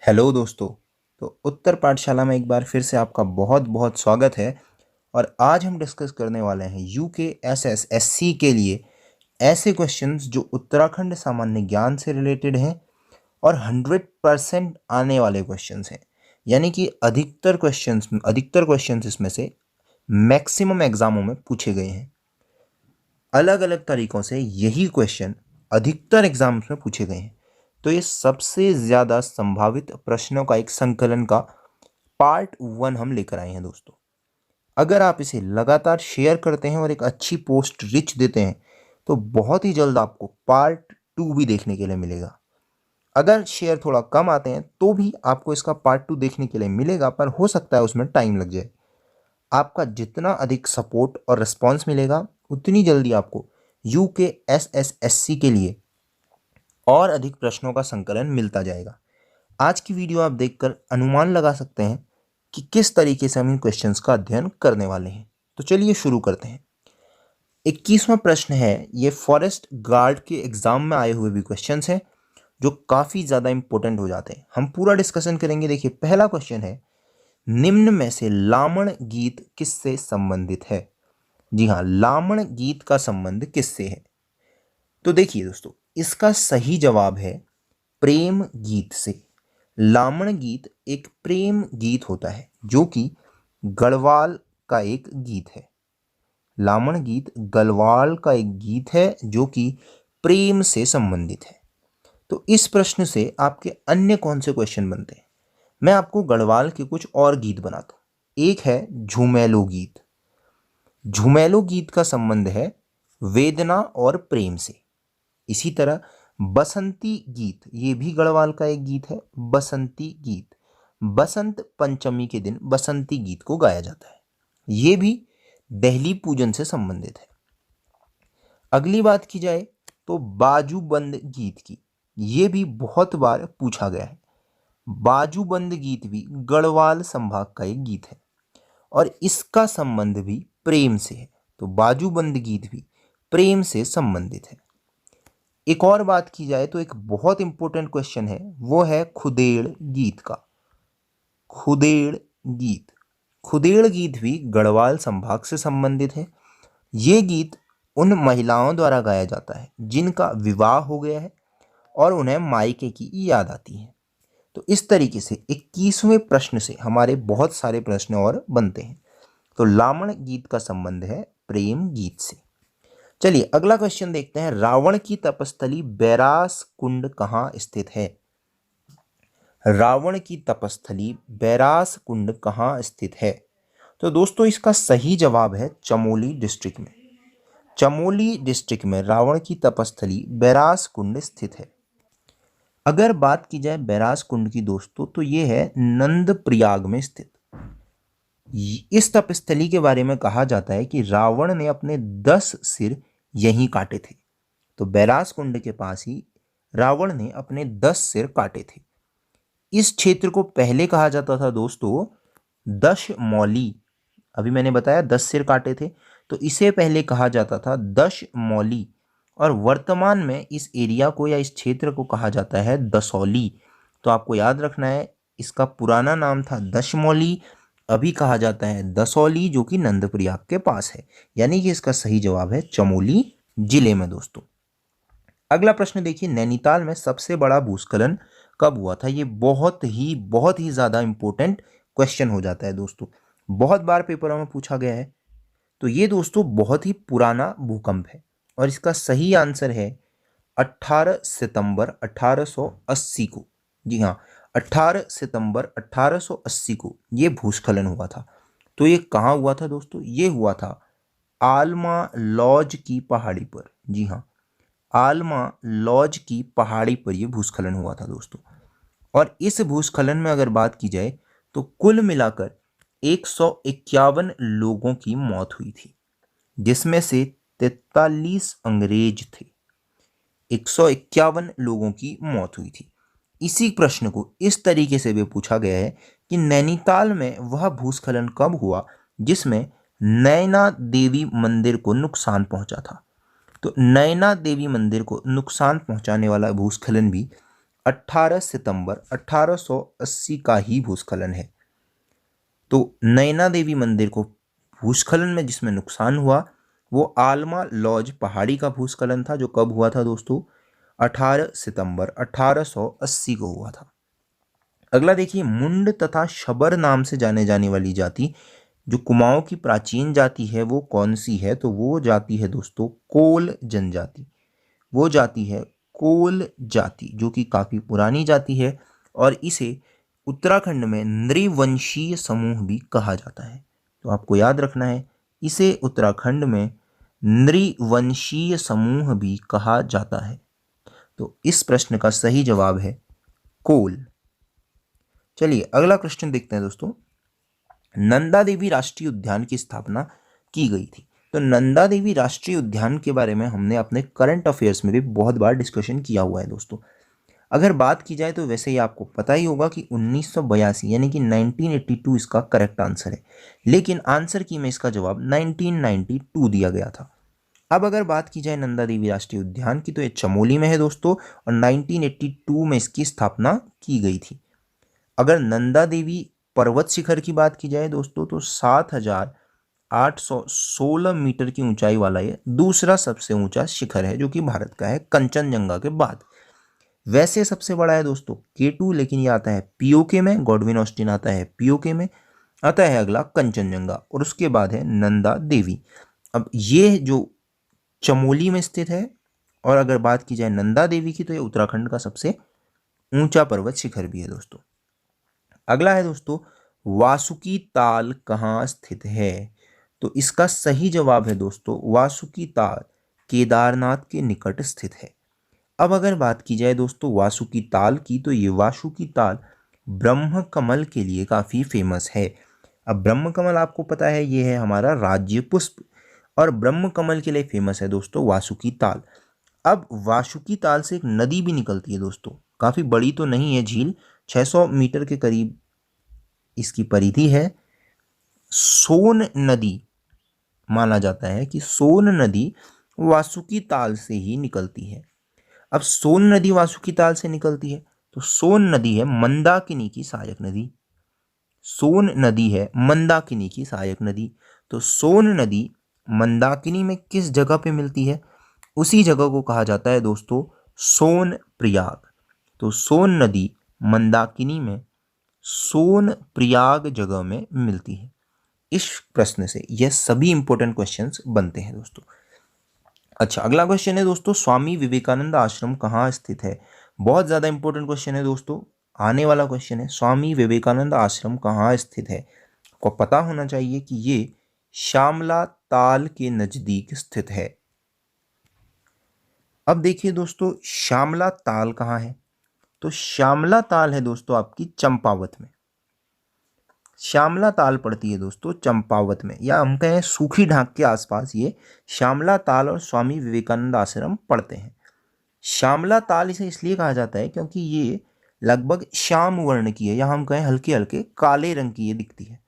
Hello दोस्तों। तो उत्तर पाठशाला में एक बार फिर से आपका बहुत बहुत स्वागत है। और आज हम डिस्कस करने वाले हैं UKSS SC के लिए ऐसे क्वेश्चंस जो उत्तराखंड सामान्य ज्ञान से रिलेटेड हैं और 100% आने वाले क्वेश्चंस हैं। यानी कि अधिकतर क्वेश्चंस इसमें से मैक्सिमम एग्जामों में पूछे गए हैं। अलग अलग तरीक़ों से यही क्वेश्चन अधिकतर एग्जाम्स में पूछे गए हैं। तो ये सबसे ज़्यादा संभावित प्रश्नों का एक संकलन का पार्ट 1 हम लेकर आए हैं दोस्तों। अगर आप इसे लगातार शेयर करते हैं और एक अच्छी पोस्ट रिच देते हैं तो बहुत ही जल्द आपको पार्ट 2 भी देखने के लिए मिलेगा। अगर शेयर थोड़ा कम आते हैं तो भी आपको इसका पार्ट 2 देखने के लिए मिलेगा, पर हो सकता है उसमें टाइम लग जाए। आपका जितना अधिक सपोर्ट और रिस्पॉन्स मिलेगा उतनी जल्दी आपको UKSS SC के लिए और अधिक प्रश्नों का संकलन मिलता जाएगा। आज की वीडियो आप देखकर अनुमान लगा सकते हैं कि किस तरीके से हम इन क्वेश्चंस का अध्ययन करने वाले हैं। तो चलिए शुरू करते हैं। 21वां प्रश्न है, ये फॉरेस्ट गार्ड के एग्जाम में आए हुए भी क्वेश्चंस हैं जो काफ़ी ज़्यादा इंपॉर्टेंट हो जाते हैं। हम पूरा डिस्कशन करेंगे। देखिए, पहला क्वेश्चन है, निम्न में से लामण गीत किससे संबंधित है? जी हाँ, लामण गीत का संबंध किससे है? तो देखिए दोस्तों, इसका सही जवाब है प्रेम गीत से। लामण गीत एक प्रेम गीत होता है जो कि गढ़वाल का एक गीत है। लामण गीत गढ़वाल का एक गीत है जो कि प्रेम से संबंधित है। तो इस प्रश्न से आपके अन्य कौन से क्वेश्चन बनते हैं? मैं आपको गढ़वाल के कुछ और गीत बनाता हूँ। एक है झुमेलो गीत। झुमेलो गीत का संबंध है वेदना और प्रेम से। इसी तरह बसंती गीत, ये भी गढ़वाल का एक गीत है। बसंती गीत बसंत पंचमी के दिन बसंती गीत को गाया जाता है। ये भी दहली पूजन से संबंधित है। अगली बात की जाए तो बाजूबंद गीत की, ये भी बहुत बार पूछा गया है। बाजूबंद गीत भी गढ़वाल संभाग का एक गीत है और इसका संबंध भी प्रेम से है। तो बाजूबंद गीत भी प्रेम से संबंधित है। एक और बात की जाए तो एक बहुत इंपॉर्टेंट क्वेश्चन है, वो है खुदेड़ गीत का। खुदेड़ गीत, खुदेड़ गीत भी गढ़वाल संभाग से संबंधित है। ये गीत उन महिलाओं द्वारा गाया जाता है जिनका विवाह हो गया है और उन्हें मायके की याद आती है। तो इस तरीके से 21वें प्रश्न से हमारे बहुत सारे प्रश्न और बनते हैं। तो लामण गीत का संबंध है प्रेम गीत से। चलिए अगला क्वेश्चन देखते हैं। रावण की तपस्थली बैरास कुंड कहाँ स्थित है? रावण की तपस्थली बैरास कुंड कहाँ स्थित है? तो दोस्तों, इसका सही जवाब है चमोली डिस्ट्रिक्ट में। चमोली डिस्ट्रिक्ट में रावण की तपस्थली बैरास कुंड स्थित है। अगर बात की जाए बैरास कुंड की दोस्तों, तो ये है नंदप्रयाग में स्थित। इस तपस्थली के बारे में कहा जाता है कि रावण ने अपने 10 सिर यहीं काटे थे। तो बैरास कुंड के पास ही रावण ने अपने 10 सिर काटे थे। इस क्षेत्र को पहले कहा जाता था दोस्तों दशमौली। अभी मैंने बताया 10 सिर काटे थे, तो इसे पहले कहा जाता था दशमौली। और वर्तमान में इस एरिया को या इस क्षेत्र को कहा जाता है दसौली। तो आपको याद रखना है, इसका पुराना नाम था दशमौली, अभी कहा जाता है दसौली, जो कि नंदप्रयाग के पास है। यानी कि इसका सही जवाब है चमोली जिले में दोस्तों। अगला प्रश्न देखिए, नैनीताल में सबसे बड़ा भूस्खलन कब हुआ था? ये बहुत ही ज़्यादा इंपॉर्टेंट क्वेश्चन हो जाता है दोस्तों, बहुत बार पेपरों में पूछा गया है। तो ये दोस्तों बहुत ही पुराना भूकंप है और इसका सही आंसर है 18 सितंबर 1880 को। जी हाँ, 18 सितंबर 1880 को ये भूस्खलन हुआ था। तो ये कहाँ हुआ था दोस्तों? ये हुआ था आलमा लॉज की पहाड़ी पर। जी हाँ, आलमा लॉज की पहाड़ी पर यह भूस्खलन हुआ था दोस्तों। और इस भूस्खलन में अगर बात की जाए तो कुल मिलाकर 151 लोगों की मौत हुई थी, जिसमें से 43 अंग्रेज थे। 151 लोगों की मौत हुई थी। इसी प्रश्न को इस तरीके से भी पूछा गया है कि नैनीताल में वह भूस्खलन कब हुआ जिसमें नैना देवी मंदिर को नुकसान पहुंचा था। तो नैना देवी मंदिर को नुकसान पहुंचाने वाला भूस्खलन भी 18 सितंबर 1880 का ही भूस्खलन है। तो नैना देवी मंदिर को भूस्खलन में जिसमें नुकसान हुआ वो आलमा लॉज पहाड़ी का भूस्खलन था, जो कब हुआ था दोस्तों? 18 सितंबर 1880 को हुआ था। अगला देखिए, मुंड तथा शबर नाम से जाने जाने वाली जाति जो कुमाऊं की प्राचीन जाति है वो कौन सी है? तो वो जाति है दोस्तों कोल जनजाति। वो जाति है कोल जाति, जो कि काफी पुरानी जाति है और इसे उत्तराखंड में नृवंशीय समूह भी कहा जाता है। तो आपको याद रखना है, इसे उत्तराखंड में नृवंशीय समूह भी कहा जाता है। तो इस प्रश्न का सही जवाब है कोल। चलिए अगला क्वेश्चन देखते हैं दोस्तों। नंदा देवी राष्ट्रीय उद्यान की स्थापना की गई थी। तो नंदा देवी राष्ट्रीय उद्यान के बारे में हमने अपने करंट अफेयर्स में भी बहुत बार डिस्कशन किया हुआ है दोस्तों। अगर बात की जाए तो वैसे ही आपको पता ही होगा कि 1982 यानी कि 1982 इसका करेक्ट आंसर है, लेकिन आंसर की में इसका जवाब 1992 दिया गया था। अब अगर बात की जाए नंदा देवी राष्ट्रीय उद्यान की तो ये चमोली में है दोस्तों और 1982 में इसकी स्थापना की गई थी। अगर नंदा देवी पर्वत शिखर की बात की जाए दोस्तों तो 7,816 मीटर की ऊंचाई वाला ये दूसरा सबसे ऊंचा शिखर है, जो कि भारत का है कंचनजंगा के बाद। वैसे सबसे बड़ा है दोस्तों K2, लेकिन ये आता है पीओके में, गॉडविन ऑस्टिन आता है पीओके में, आता है अगला कंचनजंगा और उसके बाद है नंदा देवी। अब ये जो चमोली में स्थित है और अगर बात की जाए नंदा देवी की तो ये उत्तराखंड का सबसे ऊंचा पर्वत शिखर भी है दोस्तों। अगला है दोस्तों, वासुकी ताल कहाँ स्थित है? तो इसका सही जवाब है दोस्तों वासुकी ताल केदारनाथ के निकट स्थित है। अब अगर बात की जाए दोस्तों वासुकी ताल की तो ये वासुकी ताल ब्रह्म कमल के लिए काफ़ी फेमस है। अब ब्रह्म कमल आपको पता है ये है हमारा राज्य पुष्प और ब्रह्म कमल के लिए फेमस है दोस्तों वासुकी ताल। अब वासुकी ताल से एक नदी भी निकलती है दोस्तों, काफ़ी बड़ी तो नहीं है झील, 600 मीटर के करीब इसकी परिधि है। सोन नदी माना जाता है कि सोन नदी वासुकी ताल से ही निकलती है। अब सोन नदी वासुकी ताल से निकलती है तो सोन नदी है मंदाकिनी की सहायक नदी। सोन नदी है मंदाकिनी की सहायक नदी। तो सोन नदी मंदाकिनी में किस जगह पे मिलती है? उसी जगह को कहा जाता है दोस्तों सोन प्रयाग। तो सोन नदी मंदाकिनी में सोन प्रयाग जगह में मिलती है। इस प्रश्न से यह सभी इंपॉर्टेंट क्वेश्चंस बनते हैं दोस्तों। अच्छा अगला क्वेश्चन है दोस्तों, स्वामी विवेकानंद आश्रम कहाँ स्थित है? बहुत ज़्यादा इंपॉर्टेंट क्वेश्चन है दोस्तों, आने वाला क्वेश्चन है स्वामी विवेकानंद आश्रम कहाँ स्थित है। आपको पता होना चाहिए कि ये श्यामला ताल के नज़दीक स्थित है। अब देखिए दोस्तों श्यामला ताल कहाँ है? तो श्यामला ताल है दोस्तों आपकी चंपावत में। श्यामला ताल पड़ती है दोस्तों चंपावत में, या हम कहें सूखी ढाक के आसपास ये श्यामला ताल और स्वामी विवेकानंद आश्रम पड़ते हैं। श्यामला ताल इसे इसलिए कहा जाता है क्योंकि ये लगभग श्याम वर्ण की है, या हम कहें हल्के हल्के काले रंग की ये दिखती है।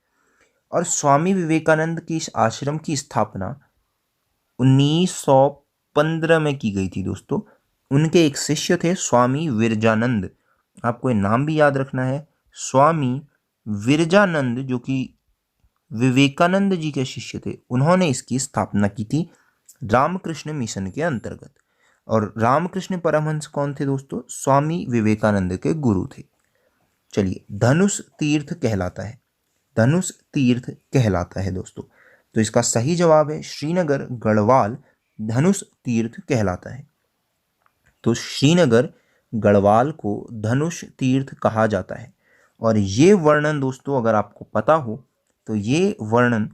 और स्वामी विवेकानंद की इस आश्रम की स्थापना 1915 में की गई थी दोस्तों। उनके एक शिष्य थे स्वामी विरजानंद, आपको ये नाम भी याद रखना है, स्वामी विरजानंद, जो कि विवेकानंद जी के शिष्य थे। उन्होंने इसकी स्थापना की थी रामकृष्ण मिशन के अंतर्गत। और रामकृष्ण परमहंस कौन थे दोस्तों? स्वामी विवेकानंद के गुरु थे। चलिए धनुष तीर्थ कहलाता है, धनुष तीर्थ कहलाता है दोस्तों। तो इसका सही जवाब है श्रीनगर गढ़वाल धनुष तीर्थ कहलाता है। तो श्रीनगर गढ़वाल को धनुष तीर्थ कहा जाता है। और ये वर्णन दोस्तों अगर आपको पता हो तो ये वर्णन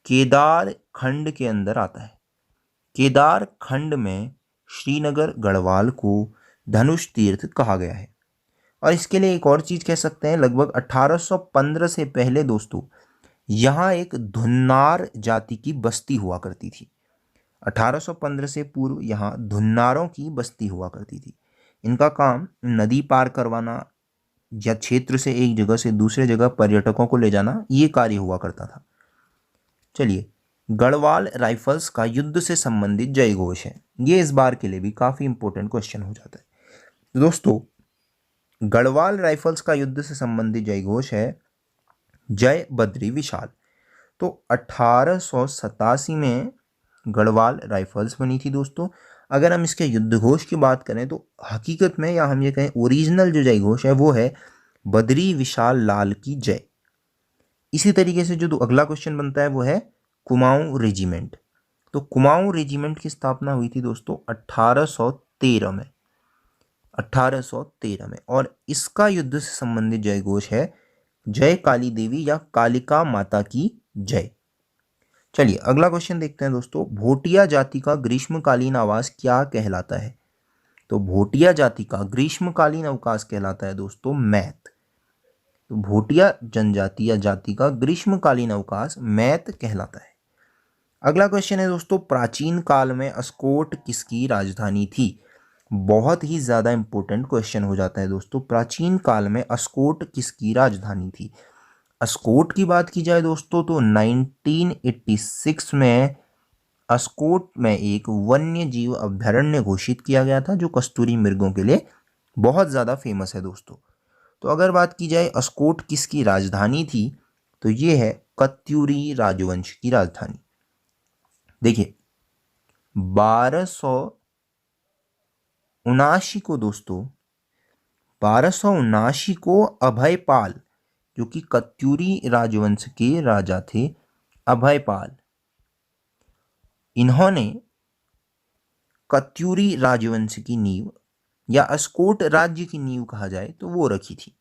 केदार खंड के अंदर आता है। केदार खंड में श्रीनगर गढ़वाल को धनुष तीर्थ कहा गया है। और इसके लिए एक और चीज़ कह सकते हैं, लगभग 1815 से पहले दोस्तों यहाँ एक धुन्नार जाति की बस्ती हुआ करती थी। 1815 से पूर्व यहाँ धुन्नारों की बस्ती हुआ करती थी। इनका काम नदी पार करवाना या क्षेत्र से एक जगह से दूसरे जगह पर्यटकों को ले जाना, ये कार्य हुआ करता था। चलिए गढ़वाल राइफल्स का युद्ध से संबंधित जय घोष है, ये इस बार के लिए भी काफ़ी इंपॉर्टेंट क्वेश्चन हो जाता है। दोस्तों गढ़वाल राइफल्स का युद्ध से संबंधित जय घोष है जय बद्री विशाल। तो 1887 में गढ़वाल राइफल्स बनी थी दोस्तों। अगर हम इसके युद्ध घोष की बात करें तो हकीकत में, या हम ये कहें ओरिजिनल जो जय घोष है वो है बद्री विशाल लाल की जय। इसी तरीके से जो अगला क्वेश्चन बनता है वो है कुमाऊं रेजिमेंट। तो कुमाऊं रेजिमेंट की स्थापना हुई थी दोस्तों 1813 में, 1813 में, और इसका युद्ध से संबंधित जय घोष है जय काली देवी या कालिका माता की जय। चलिए अगला क्वेश्चन देखते हैं दोस्तों। भोटिया जाति का ग्रीष्मकालीन आवास क्या कहलाता है? तो भोटिया जाति का ग्रीष्मकालीन अवकाश कहलाता है दोस्तों मैत। तो भोटिया जनजाति या जाति का ग्रीष्मकालीन अवकाश मैत कहलाता है। अगला क्वेश्चन है दोस्तों, प्राचीन काल में अस्कोट किसकी राजधानी थी? बहुत ही ज़्यादा इंपॉर्टेंट क्वेश्चन हो जाता है दोस्तों। प्राचीन काल में अस्कोट किसकी राजधानी थी? अस्कोट की बात की जाए दोस्तों तो 1986 में अस्कोट में एक वन्य जीव अभयारण्य घोषित किया गया था जो कस्तूरी मृगों के लिए बहुत ज़्यादा फेमस है दोस्तों। तो अगर बात की जाए अस्कोट किसकी राजधानी थी तो ये है कत्यूरी राजवंश की राजधानी। देखिए 1279 को दोस्तों, 1279 को अभयपाल, जो कि कत्यूरी राजवंश के राजा थे, अभयपाल, इन्होंने कत्यूरी राजवंश की नींव, या अस्कोट राज्य की नींव कहा जाए तो वो रखी थी।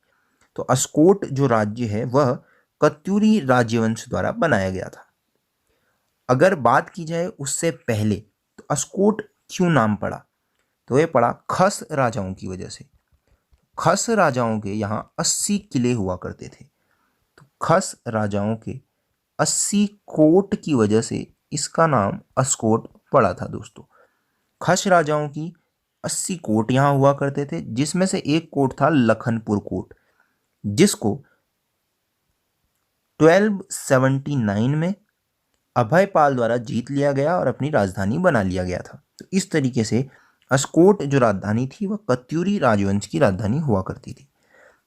तो अस्कोट जो राज्य है वह कत्यूरी राजवंश द्वारा बनाया गया था। अगर बात की जाए उससे पहले तो अस्कोट क्यों नाम पड़ा? तो ये पड़ा खस राजाओं की वजह से। खस राजाओं के यहाँ 80 किले हुआ करते थे। तो खस राजाओं के 80 कोट की वजह से इसका नाम अस्कोट पड़ा था दोस्तों। खस राजाओं की 80 कोट यहाँ हुआ करते थे, जिसमें से एक कोट था लखनपुर कोट, जिसको 1279 में अभयपाल द्वारा जीत लिया गया और अपनी राजधानी बना लिया गया था। तो इस तरीके से अस्कोट जो राजधानी थी वह कत्यूरी राजवंश की राजधानी हुआ करती थी।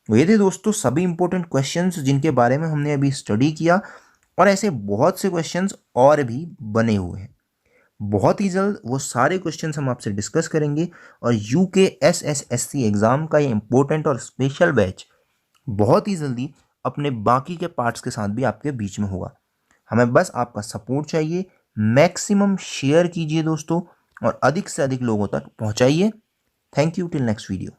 ये थे दोस्तों सभी इंपॉर्टेंट क्वेश्चंस जिनके बारे में हमने अभी स्टडी किया, और ऐसे बहुत से क्वेश्चंस और भी बने हुए हैं। बहुत ही जल्द वो सारे क्वेश्चंस हम आपसे डिस्कस करेंगे, और UKSSSC एग्ज़ाम का ये इंपॉर्टेंट और स्पेशल बैच बहुत ही जल्दी अपने बाकी के पार्ट्स के साथ भी आपके बीच में होगा। हमें बस आपका सपोर्ट चाहिए। मैक्सिमम शेयर कीजिए दोस्तों और अधिक से अधिक लोगों तक पहुंचाइए। Thank you, till next video.